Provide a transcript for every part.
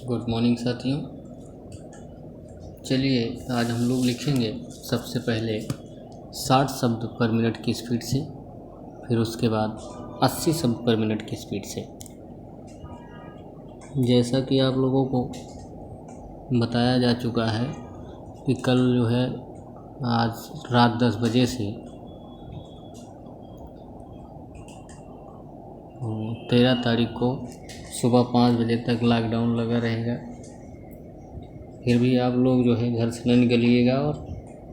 Good morning साथियों। चलिए आज हम लोग लिखेंगे सबसे पहले 60 शब्द पर मिनट की स्पीड से, फिर उसके बाद 80 शब्द पर मिनट की स्पीड से। जैसा कि आप लोगों को बताया जा चुका है कि कल जो है आज रात 10 बजे से 13 तारीख को सुबह 5 बजे तक लॉकडाउन लगा रहेगा। फिर भी आप लोग जो है घर से नहीं निकलिएगा और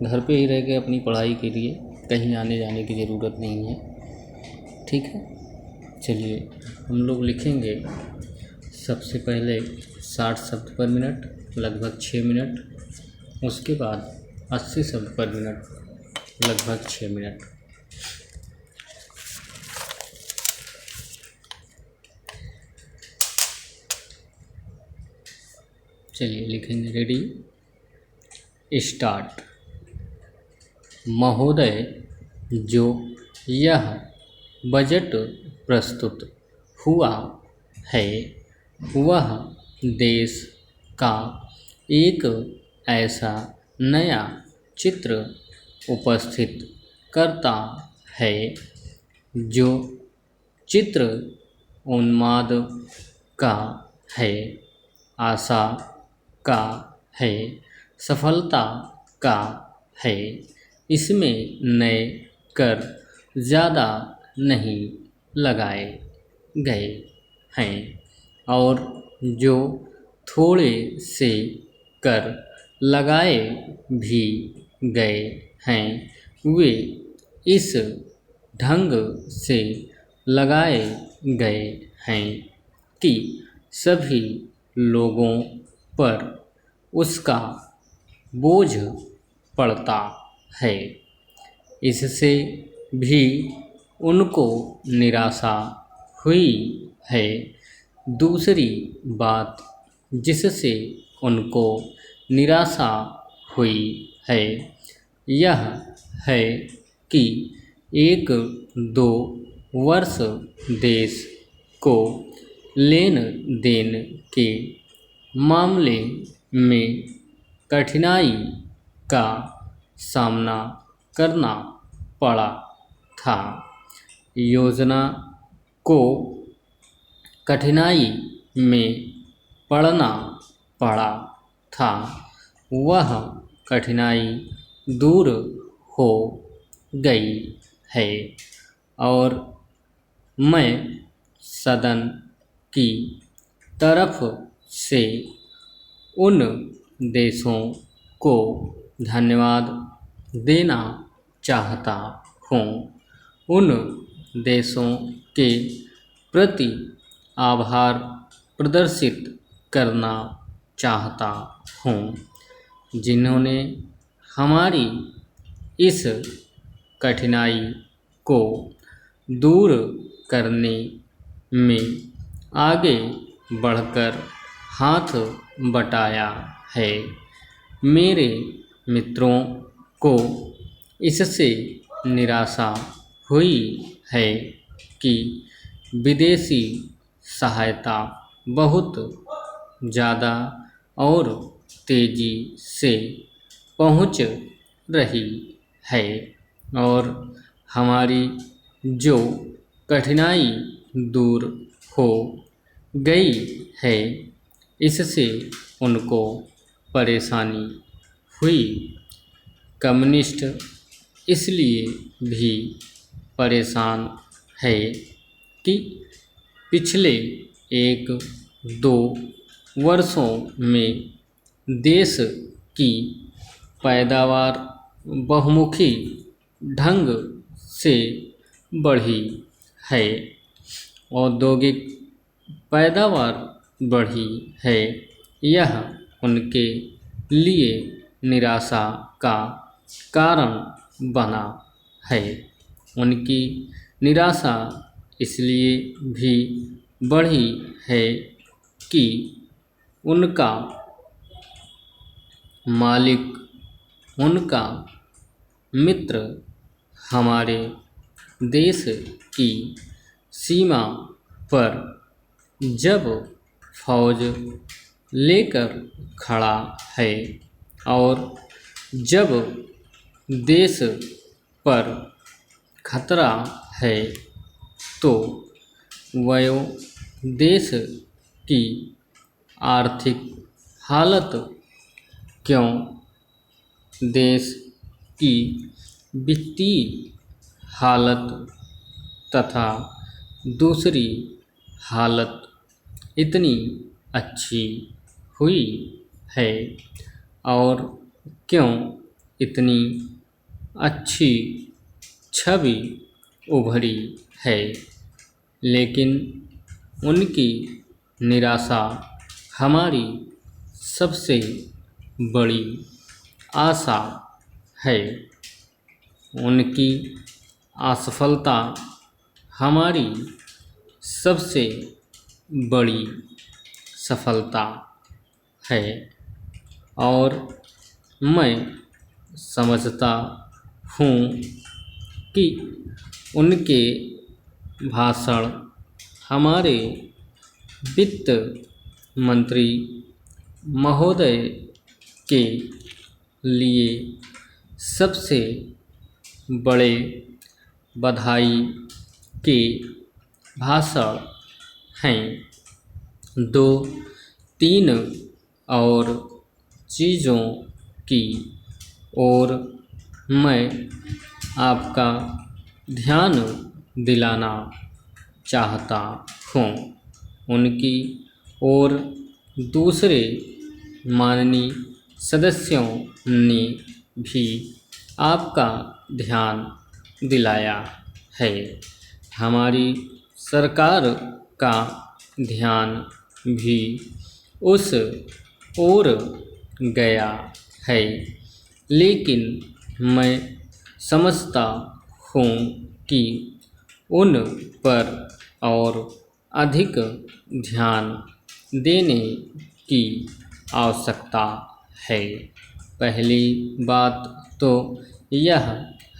घर पे ही रह के अपनी पढ़ाई के लिए कहीं आने जाने की ज़रूरत नहीं है, ठीक है। चलिए हम लोग लिखेंगे सबसे पहले 60 शब्द पर मिनट लगभग 6 मिनट, उसके बाद 80 शब्द पर मिनट लगभग 6 मिनट। चलिए लिखेंगे, रेडी स्टार्ट। महोदय, जो यह बजट प्रस्तुत हुआ है वह देश का एक ऐसा नया चित्र उपस्थित करता है जो चित्र उन्माद का है, आशा का है, सफलता का है। इसमें नए कर ज़्यादा नहीं लगाए गए हैं और जो थोड़े से कर लगाए भी गए हैं वे इस ढंग से लगाए गए हैं कि सभी लोगों पर उसका बोझ पड़ता है। इससे भी उनको निराशा हुई है। दूसरी बात जिससे उनको निराशा हुई है यह है कि 1-2 वर्ष देश को लेन देन के मामले में कठिनाई का सामना करना पड़ा था। योजना को कठिनाई में पड़ना पड़ा था, वह कठिनाई दूर हो गई है और मैं सदन की तरफ से उन देशों को धन्यवाद देना चाहता हूँ, उन देशों के प्रति आभार प्रदर्शित करना चाहता हूँ जिन्होंने हमारी इस कठिनाई को दूर करने में आगे बढ़कर हाथ बटाया है। मेरे मित्रों को इससे निराशा हुई है कि विदेशी सहायता बहुत ज़्यादा और तेज़ी से पहुंच रही है और हमारी जो कठिनाई दूर हो गई है इससे उनको परेशानी हुई। कम्युनिस्ट इसलिए भी परेशान है कि पिछले 1-2 वर्षों में देश की पैदावार बहुमुखी ढंग से बढ़ी है, औद्योगिक पैदावार बढ़ी है। यह उनके लिए निराशा का कारण बना है। उनकी निराशा इसलिए भी बढ़ी है कि उनका मालिक, उनका मित्र हमारे देश की सीमा पर जब फौज लेकर खड़ा है और जब देश पर खतरा है तो वह देश की आर्थिक हालत क्यों देश की वित्तीय हालत तथा दूसरी हालत इतनी अच्छी हुई है और क्यों इतनी अच्छी छवि उभरी है, लेकिन उनकी निराशा हमारी सबसे बड़ी आशा है। उनकी असफलता हमारी सबसे बड़ी सफलता है और मैं समझता हूँ कि उनके भाषण हमारे वित्त मंत्री महोदय के लिए सबसे बड़े बधाई के भाषण हैं। 2-3 और चीज़ों की ओर मैं आपका ध्यान दिलाना चाहता हूँ। उनकी और दूसरे माननीय सदस्यों ने भी आपका ध्यान दिलाया है। हमारी सरकार का ध्यान भी उस ओर गया है, लेकिन मैं समझता हूँ कि उन पर और अधिक ध्यान देने की आवश्यकता है। पहली बात तो यह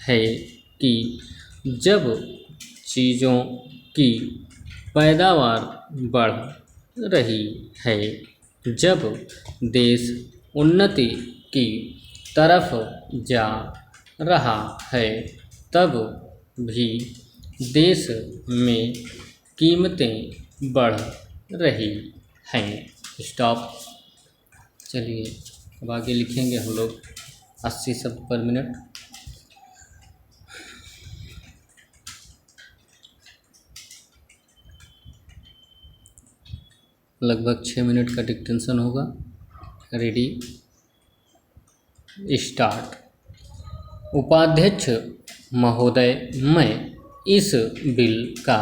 है कि जब चीज़ों की पैदावार बढ़ रही है, जब देश उन्नति की तरफ जा रहा है, तब भी देश में कीमतें बढ़ रही हैं। स्टॉप। चलिए अब आगे लिखेंगे हम लोग 80 शब्द पर मिनट। लगभग 6 मिनट का डिक्टेंशन होगा। Ready start. उपाध्यक्ष महोदय, मैं इस बिल का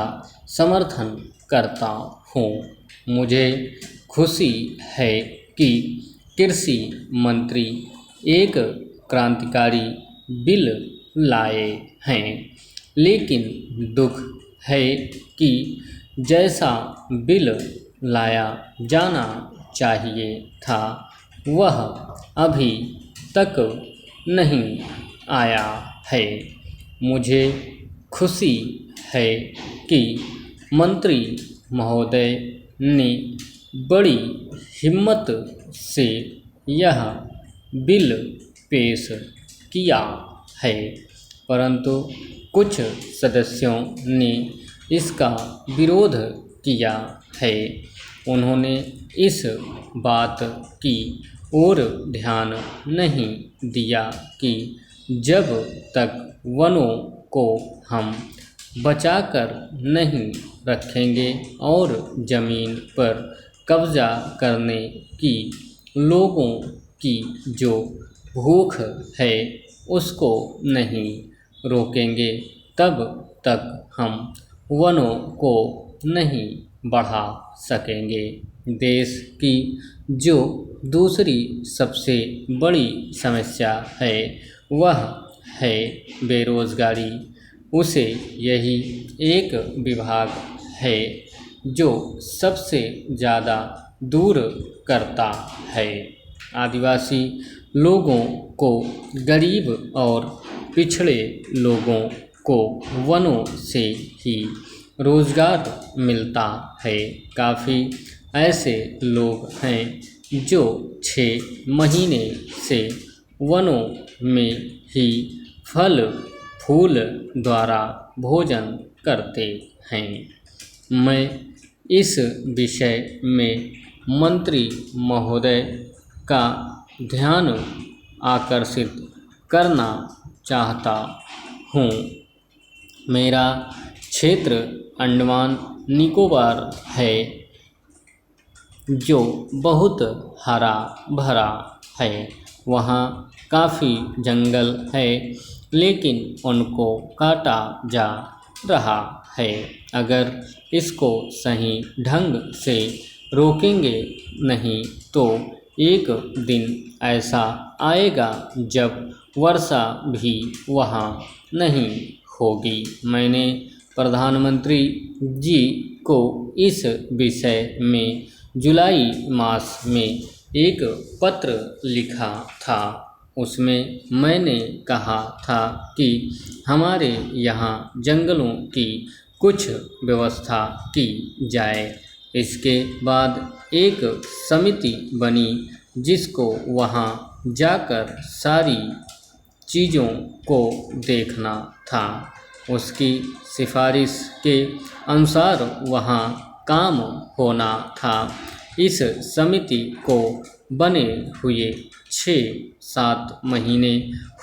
समर्थन करता हूँ। मुझे खुशी है कि कृषि मंत्री एक क्रांतिकारी बिल लाए हैं, लेकिन दुख है कि जैसा बिल लाया जाना चाहिए था वह अभी तक नहीं आया है। मुझे खुशी है कि मंत्री महोदय ने बड़ी हिम्मत से यह बिल पेश किया है, परंतु कुछ सदस्यों ने इसका विरोध किया है। उन्होंने इस बात की ओर ध्यान नहीं दिया कि जब तक वनों को हम बचाकर नहीं रखेंगे और ज़मीन पर कब्जा करने की लोगों की जो भूख है उसको नहीं रोकेंगे, तब तक हम वनों को नहीं बढ़ा सकेंगे। देश की जो दूसरी सबसे बड़ी समस्या है वह है बेरोज़गारी। उसे यही एक विभाग है जो सबसे ज़्यादा दूर करता है। आदिवासी लोगों को, गरीब और पिछड़े लोगों को वनों से ही रोज़गार मिलता है। काफ़ी ऐसे लोग हैं जो 6 महीने से वनों में ही फल फूल द्वारा भोजन करते हैं। मैं इस विषय में मंत्री महोदय का ध्यान आकर्षित करना चाहता हूँ। मेरा क्षेत्र अंडमान निकोबार है, जो बहुत हरा भरा है। वहाँ काफ़ी जंगल है, लेकिन उनको काटा जा रहा है। अगर इसको सही ढंग से रोकेंगे नहीं तो एक दिन ऐसा आएगा जब वर्षा भी वहाँ नहीं होगी। मैंने प्रधानमंत्री जी को इस विषय में जुलाई मास में एक पत्र लिखा था। उसमें मैंने कहा था कि हमारे यहाँ जंगलों की कुछ व्यवस्था की जाए। इसके बाद एक समिति बनी जिसको वहाँ जाकर सारी चीज़ों को देखना था। उसकी सिफारिश के अनुसार वहाँ काम होना था। इस समिति को बने हुए 6-7 महीने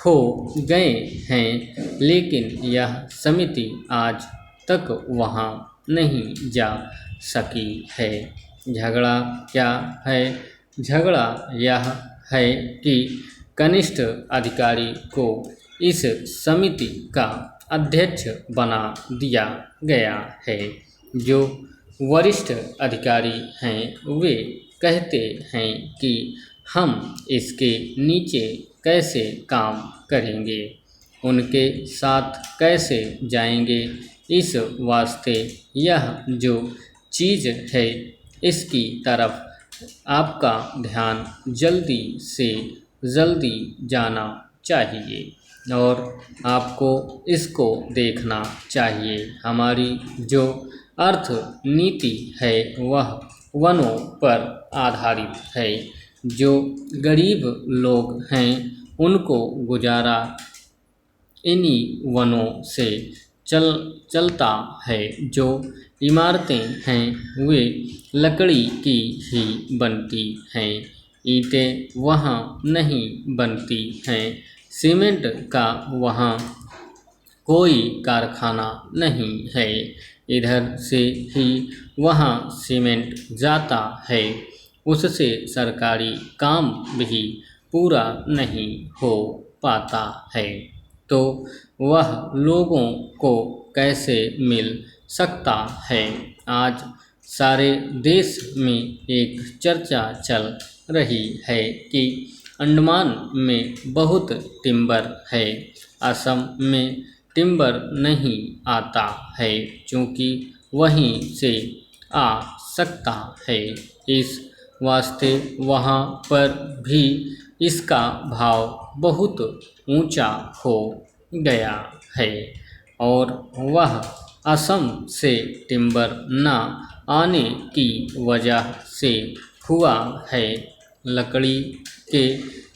हो गए हैं, लेकिन यह समिति आज तक वहाँ नहीं जा सकी है। झगड़ा क्या है? झगड़ा यह है कि कनिष्ठ अधिकारी को इस समिति का अध्यक्ष बना दिया गया है। जो वरिष्ठ अधिकारी हैं वे कहते हैं कि हम इसके नीचे कैसे काम करेंगे, उनके साथ कैसे जाएंगे। इस वास्ते यह जो चीज़ है इसकी तरफ आपका ध्यान जल्दी से जल्दी जाना चाहिए और आपको इसको देखना चाहिए। हमारी जो अर्थ नीति है वह वनों पर आधारित है। जो गरीब लोग हैं उनको गुजारा इन्हीं वनों से चलता है। जो इमारतें हैं वे लकड़ी की ही बनती हैं। ईंटें वहाँ नहीं बनती हैं। सीमेंट का वहाँ कोई कारखाना नहीं है। इधर से ही वहाँ सीमेंट जाता है, उससे सरकारी काम भी पूरा नहीं हो पाता है। तो वह लोगों को कैसे मिल सकता है? आज सारे देश में एक चर्चा चल रही है कि अंडमान में बहुत टिम्बर है। असम में टिम्बर नहीं आता है क्योंकि वहीं से आ सकता है। इस वास्ते वहाँ पर भी इसका भाव बहुत ऊंचा हो गया है और वह असम से टिम्बर न आने की वजह से हुआ है। लकड़ी के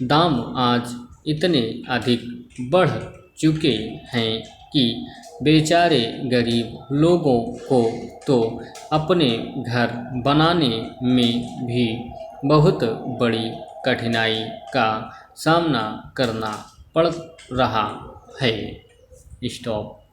दाम आज इतने अधिक बढ़ चुके हैं कि बेचारे गरीब लोगों को तो अपने घर बनाने में भी बहुत बड़ी कठिनाई का सामना करना पड़ रहा है। स्टॉप।